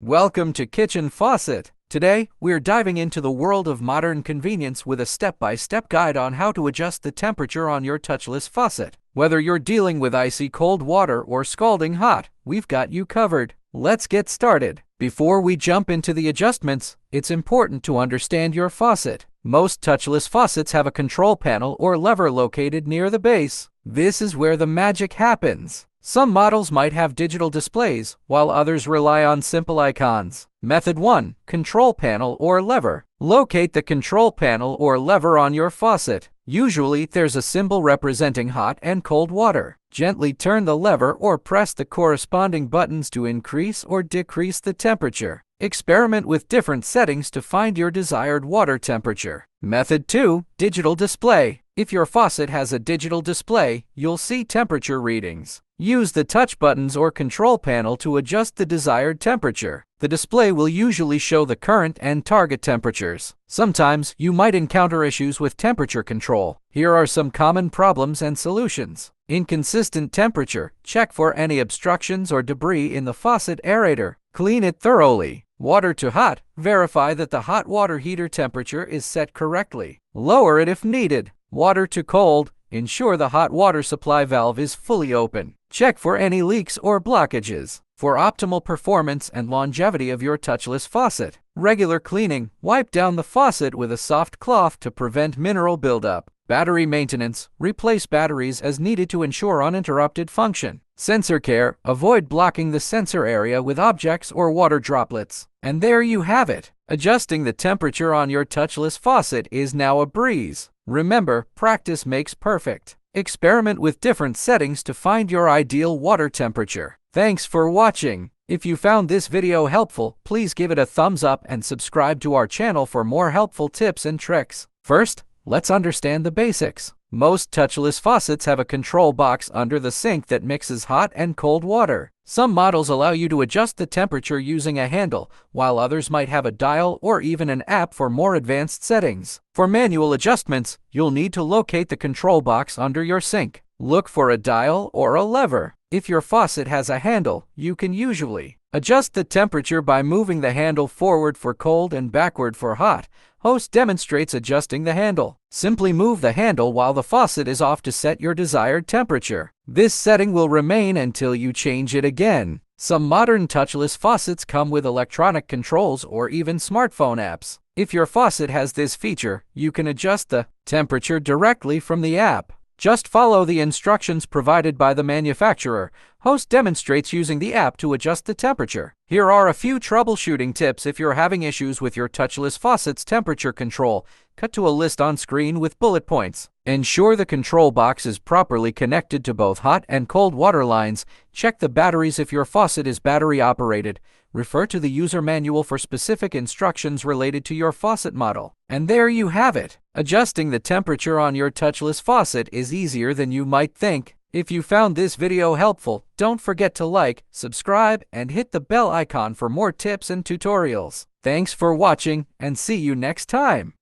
Welcome to Kitchen Faucet. Today, we're diving into the world of modern convenience with a step-by-step guide on how to adjust the temperature on your touchless faucet. Whether you're dealing with icy cold water or scalding hot, we've got you covered. Let's get started. Before we jump into the adjustments, it's important to understand your faucet. Most touchless faucets have a control panel or lever located near the base. This is where the magic happens. Some models might have digital displays, while others rely on simple icons. Method 1. Control panel or lever. Locate the control panel or lever on your faucet. Usually, there's a symbol representing hot and cold water. Gently turn the lever or press the corresponding buttons to increase or decrease the temperature. Experiment with different settings to find your desired water temperature. Method 2. Digital display. If your faucet has a digital display, you'll see temperature readings. Use the touch buttons or control panel to adjust the desired temperature. The display will usually show the current and target temperatures. Sometimes, you might encounter issues with temperature control. Here are some common problems and solutions. Inconsistent temperature. Check for any obstructions or debris in the faucet aerator. Clean it thoroughly. Water to hot. Verify that the hot water heater temperature is set correctly. Lower it if needed. Water to cold. Ensure the hot water supply valve is fully open. Check for any leaks or blockages. For optimal performance and longevity of your touchless faucet, regular cleaning. Wipe down the faucet with a soft cloth to prevent mineral buildup. Battery maintenance. Replace batteries as needed to ensure uninterrupted function. Sensor care. Avoid blocking the sensor area with objects or water droplets. And there you have it. Adjusting the temperature on your touchless faucet is now a breeze. Remember, practice makes perfect. Experiment with different settings to find your ideal water temperature. Thanks for watching. If you found this video helpful, please give it a thumbs up and subscribe to our channel for more helpful tips and tricks. First, let's understand the basics. Most touchless faucets have a control box under the sink that mixes hot and cold water. Some models allow you to adjust the temperature using a handle, while others might have a dial or even an app for more advanced settings. For manual adjustments, you'll need to locate the control box under your sink. Look for a dial or a lever. If your faucet has a handle, you can usually adjust the temperature by moving the handle forward for cold and backward for hot. Host demonstrates adjusting the handle. Simply move the handle while the faucet is off to set your desired temperature. This setting will remain until you change it again. Some modern touchless faucets come with electronic controls or even smartphone apps. If your faucet has this feature, you can adjust the temperature directly from the app. Just follow the instructions provided by the manufacturer. Host demonstrates using the app to adjust the temperature. Here are a few troubleshooting tips if you're having issues with your touchless faucet's temperature control. Cut to a list on screen with bullet points. Ensure the control box is properly connected to both hot and cold water lines. Check the batteries if your faucet is battery operated. Refer to the user manual for specific instructions related to your faucet model. And there you have it. Adjusting the temperature on your touchless faucet is easier than you might think. If you found this video helpful, don't forget to like, subscribe, and hit the bell icon for more tips and tutorials. Thanks for watching, and see you next time.